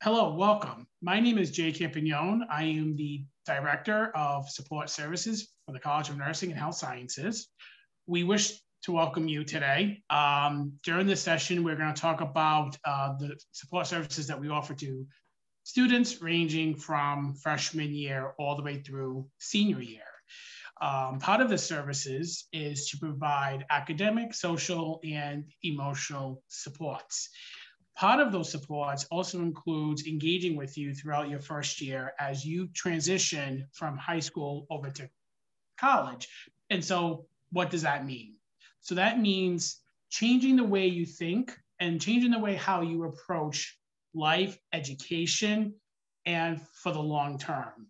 Hello, welcome. My name is Jay Campignon. I am the Director of Support Services for the College of Nursing and Health Sciences. We wish to welcome you today. During this session, we're going to talk about the support services that we offer to students ranging from freshman year all the way through senior year. Part of the services is to provide academic, social, and emotional supports. Part of those supports also includes engaging with you throughout your first year as you transition from high school over to college. And so what does that mean? So that means changing the way you think and changing the way how you approach life, education, and for the long term.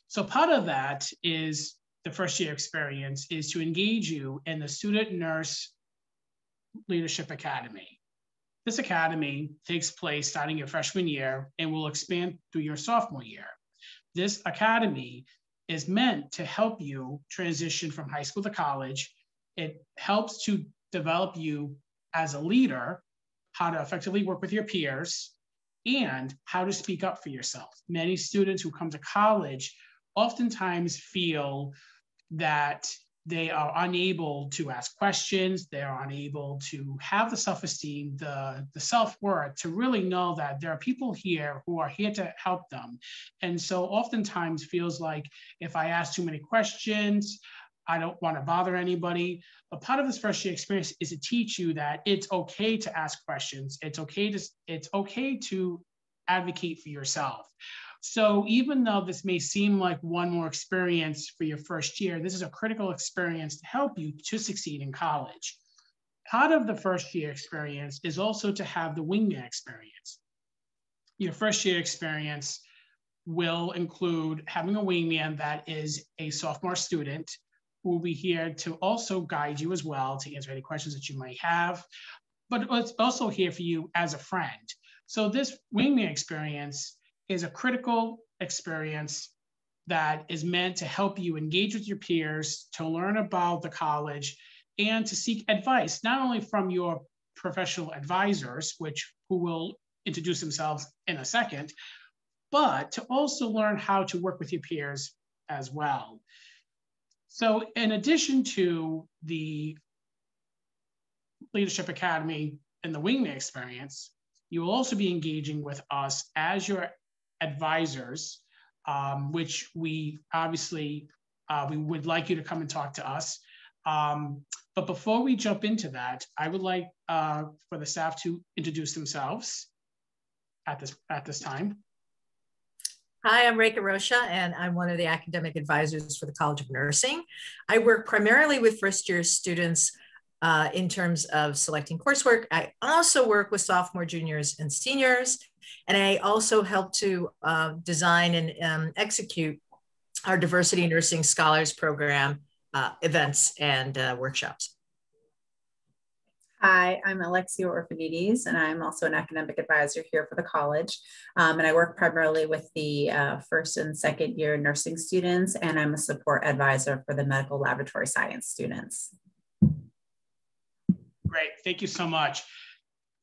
So part of that is the first year experience is to engage you in the Student Nurse Leadership Academy. This academy takes place starting your freshman year and will expand through your sophomore year. This academy is meant to help you transition from high school to college. It helps to develop you as a leader, how to effectively work with your peers, and how to speak up for yourself. Many students who come to college oftentimes feel that they are unable to ask questions, they are unable to have the self-esteem, the self-worth to really know that there are people here who are here to help them. And so oftentimes feels like if I ask too many questions, I don't want to bother anybody. But part of this first year experience is to teach you that it's okay to ask questions. It's okay to advocate for yourself. So even though this may seem like one more experience for your first year, this is a critical experience to help you to succeed in college. Part of the first year experience is also to have the wingman experience. Your first year experience will include having a wingman that is a sophomore student who will be here to also guide you as well to answer any questions that you might have, but it's also here for you as a friend. So this wingman experience is a critical experience that is meant to help you engage with your peers, to learn about the college, and to seek advice, not only from your professional advisors, who will introduce themselves in a second, but to also learn how to work with your peers as well. So in addition to the Leadership Academy and the wingman experience, you will also be engaging with us as your advisors, which we obviously, we would like you to come and talk to us. But before we jump into that, I would like for the staff to introduce themselves at this time. Hi, I'm Reka Rocha, and I'm one of the academic advisors for the College of Nursing. I work primarily with first-year students in terms of selecting coursework. I also work with sophomore, juniors, and seniors. And I also help to design and execute our Diversity Nursing Scholars Program events and workshops. Hi, I'm Alexia Orphanides, and I'm also an academic advisor here for the college. And I work primarily with the first and second year nursing students, and I'm a support advisor for the medical laboratory science students. Great, thank you so much.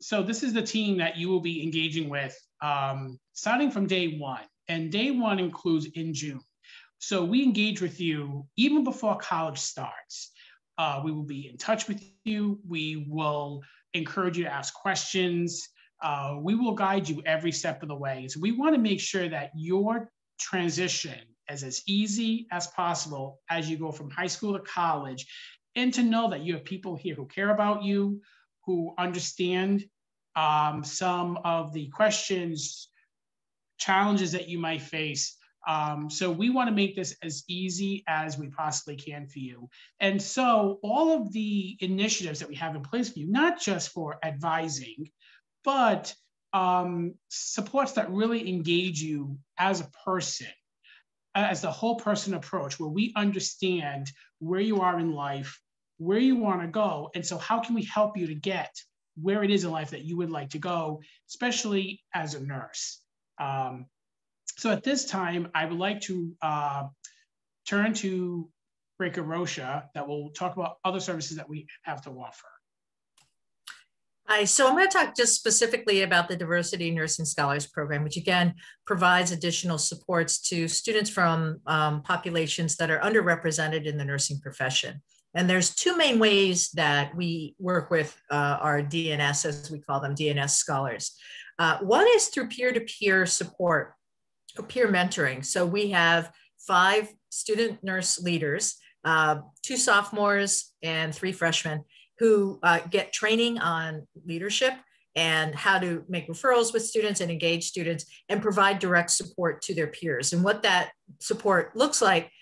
So this is the team that you will be engaging with starting from day one. And day one includes in June. So we engage with you even before college starts. We will be in touch with you. We will encourage you to ask questions. We will guide you every step of the way. So we want to make sure that your transition is as easy as possible as you go from high school to college, and to know that you have people here who care about you, who understand some of the questions, challenges that you might face. So we want to make this as easy as we possibly can for you. And so all of the initiatives that we have in place for you, not just for advising, but supports that really engage you as a person, as the whole person approach, where we understand where you are in life, where you want to go. And so how can we help you to get where it is in life that you would like to go, especially as a nurse. So at this time, I would like to turn to Reka Rocha that will talk about other services that we have to offer. So I'm going to talk just specifically about the Diversity Nursing Scholars Program, which again provides additional supports to students from populations that are underrepresented in the nursing profession. And there's two main ways that we work with our DNS, as we call them, DNS scholars. One is through peer-to-peer support or peer mentoring. So we have 5 student nurse leaders, 2 sophomores and 3 freshmen, who get training on leadership and how to make referrals with students and engage students and provide direct support to their peers. And what that support looks like,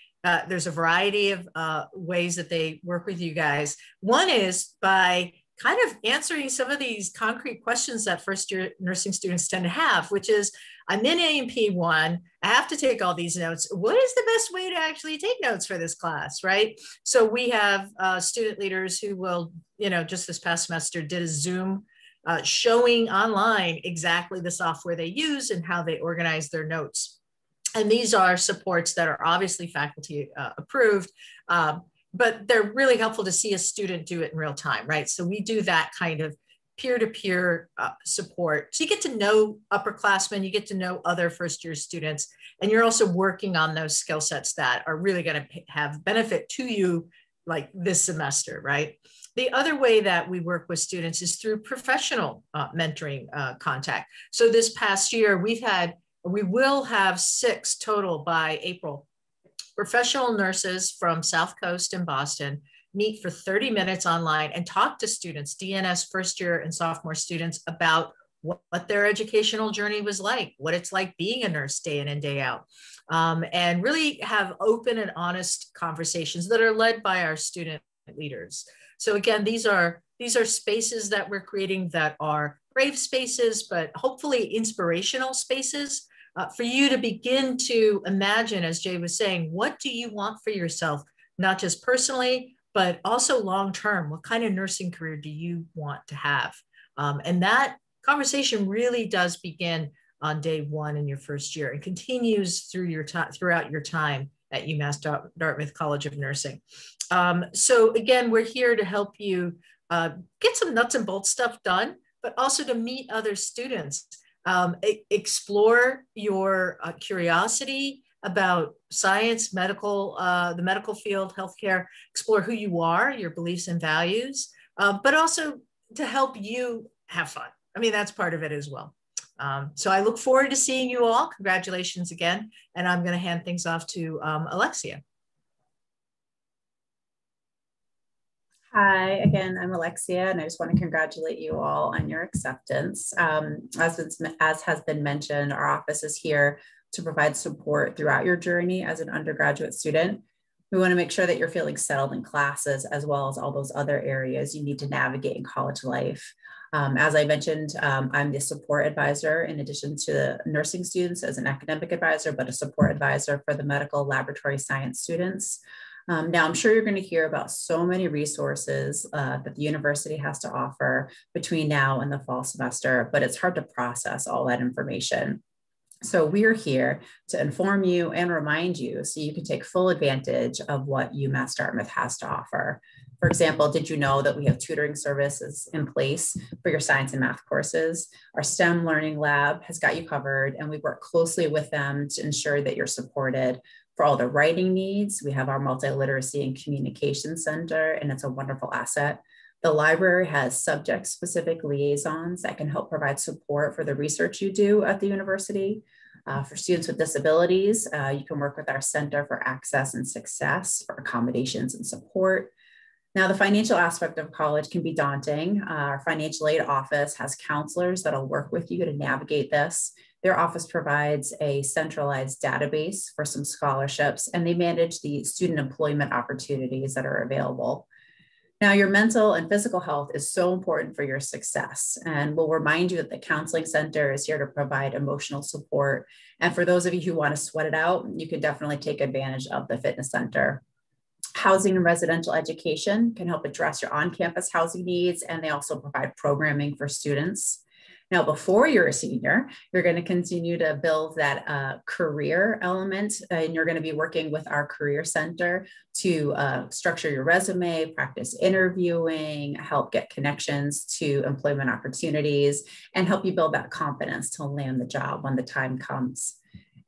there's a variety of ways that they work with you guys. One is by kind of answering some of these concrete questions that first year nursing students tend to have, which is, I'm in A&P 1, I have to take all these notes. What is the best way to actually take notes for this class, right? So we have student leaders who will, just this past semester did a Zoom showing online exactly the software they use and how they organize their notes. And these are supports that are obviously faculty approved, but they're really helpful to see a student do it in real time, right? So we do that kind of peer-to-peer support. So you get to know upperclassmen, you get to know other first-year students, and you're also working on those skill sets that are really going to have benefit to you like this semester, right? The other way that we work with students is through professional mentoring contact. So this past year, we will have 6 total by April. Professional nurses from South Coast and Boston meet for 30 minutes online and talk to students, DNS first year and sophomore students, about what their educational journey was like, what it's like being a nurse day in and day out, and really have open and honest conversations that are led by our student leaders. So again, these are spaces that we're creating that are brave spaces, but hopefully inspirational spaces for you to begin to imagine, as Jay was saying, what do you want for yourself, not just personally, but also long-term? What kind of nursing career do you want to have? And that conversation really does begin on day 1 in your first year and continues throughout your time at UMass Dartmouth College of Nursing. So again, we're here to help you get some nuts and bolts stuff done, but also to meet other students, explore your curiosity about science, medical, the medical field, healthcare, explore who you are, your beliefs and values, but also to help you have fun. I mean, that's part of it as well. So I look forward to seeing you all. Congratulations again. And I'm going to hand things off to Alexia. Hi, again, I'm Alexia, and I just want to congratulate you all on your acceptance. As has been mentioned, our office is here to provide support throughout your journey as an undergraduate student. We want to make sure that you're feeling settled in classes, as well as all those other areas you need to navigate in college life. As I mentioned, I'm the support advisor in addition to the nursing students as an academic advisor, but a support advisor for the medical laboratory science students. Now, I'm sure you're going to hear about so many resources that the university has to offer between now and the fall semester, but it's hard to process all that information. So we're here to inform you and remind you so you can take full advantage of what UMass Dartmouth has to offer. For example, did you know that we have tutoring services in place for your science and math courses? Our STEM learning lab has got you covered, and we work closely with them to ensure that you're supported. For all the writing needs, we have our Multiliteracy and Communication Center, and it's a wonderful asset. The library has subject-specific liaisons that can help provide support for the research you do at the university. For students with disabilities, you can work with our Center for Access and Success for accommodations and support. Now, the financial aspect of college can be daunting. Our financial aid office has counselors that'll work with you to navigate this. Their office provides a centralized database for some scholarships, and they manage the student employment opportunities that are available. Now, your mental and physical health is so important for your success, and we'll remind you that the Counseling Center is here to provide emotional support. And for those of you who want to sweat it out, you can definitely take advantage of the Fitness Center. Housing and residential education can help address your on-campus housing needs, and they also provide programming for students. Now, before you're a senior, you're going to continue to build that career element, and you're going to be working with our Career Center to structure your resume, practice interviewing, help get connections to employment opportunities, and help you build that confidence to land the job when the time comes.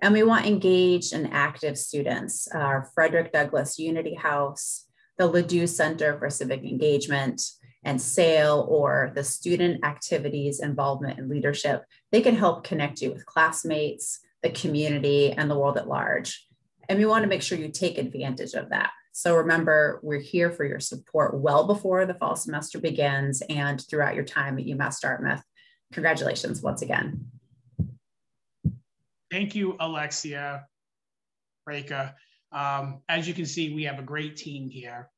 And we want engaged and active students. Our Frederick Douglass Unity House, the Ladue Center for Civic Engagement, and SAIL, or the Student Activities Involvement and Leadership, they can help connect you with classmates, the community, and the world at large. And we want to make sure you take advantage of that. So remember, we're here for your support well before the fall semester begins and throughout your time at UMass Dartmouth. Congratulations once again. Thank you, Alexia, Reka. As you can see, we have a great team here.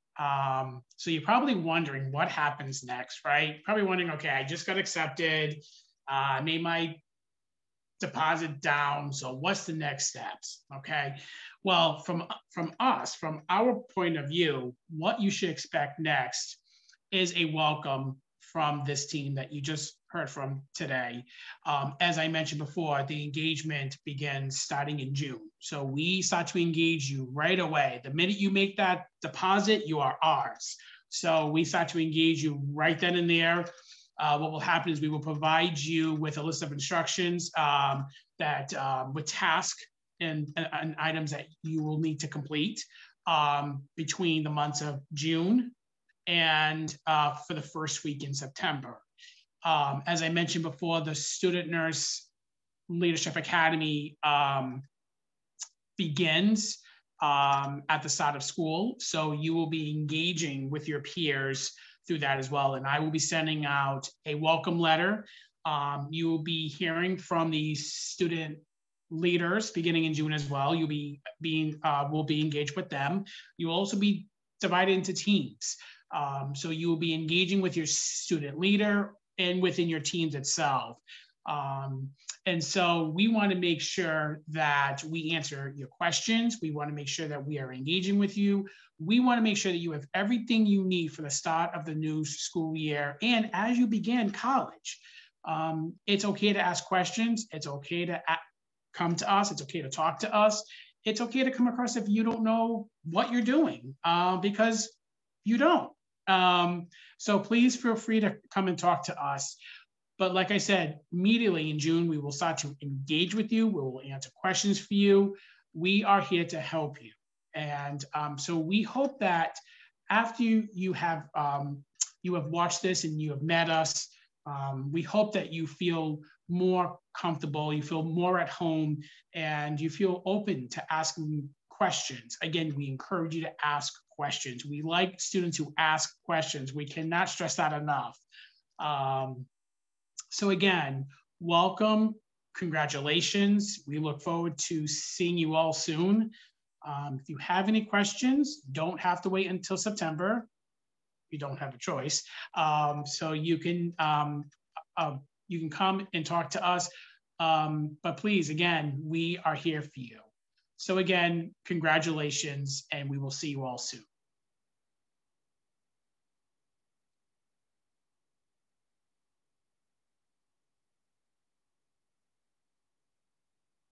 So you're probably wondering what happens next, right? Probably wondering, okay, I just got accepted, I made my deposit down, so what's the next steps, okay? Well, from our point of view, what you should expect next is a welcome from this team that you just heard from today. As I mentioned before, the engagement begins starting in June. So we start to engage you right away. The minute you make that deposit, you are ours. So we start to engage you right then and there. What will happen is we will provide you with a list of instructions with tasks and items that you will need to complete between the months of June and for the first week in September. As I mentioned before, the Student Nurse Leadership Academy begins at the start of school. So you will be engaging with your peers through that as well. And I will be sending out a welcome letter. You will be hearing from the student leaders beginning in June as well. You'll be will be engaged with them. You will also be divided into teams. So you will be engaging with your student leader and within your teams itself. And so we want to make sure that we answer your questions. We want to make sure that we are engaging with you. We want to make sure that you have everything you need for the start of the new school year. And as you begin college, it's okay to ask questions. It's okay to come to us. It's okay to talk to us. It's okay to come across if you don't know what you're doing, because you don't. So please feel free to come and talk to us. But like I said, immediately in June, we will start to engage with you. We will answer questions for you. We are here to help you. And so we hope that after you have watched this and you have met us, we hope that you feel more comfortable, you feel more at home, and you feel open to asking questions. Again, we encourage you to ask questions. We like students who ask questions. We cannot stress that enough. So again, welcome, congratulations. We look forward to seeing you all soon. If you have any questions, don't have to wait until September. You don't have a choice. So you can come and talk to us. But please, again, we are here for you. So again, congratulations, and we will see you all soon.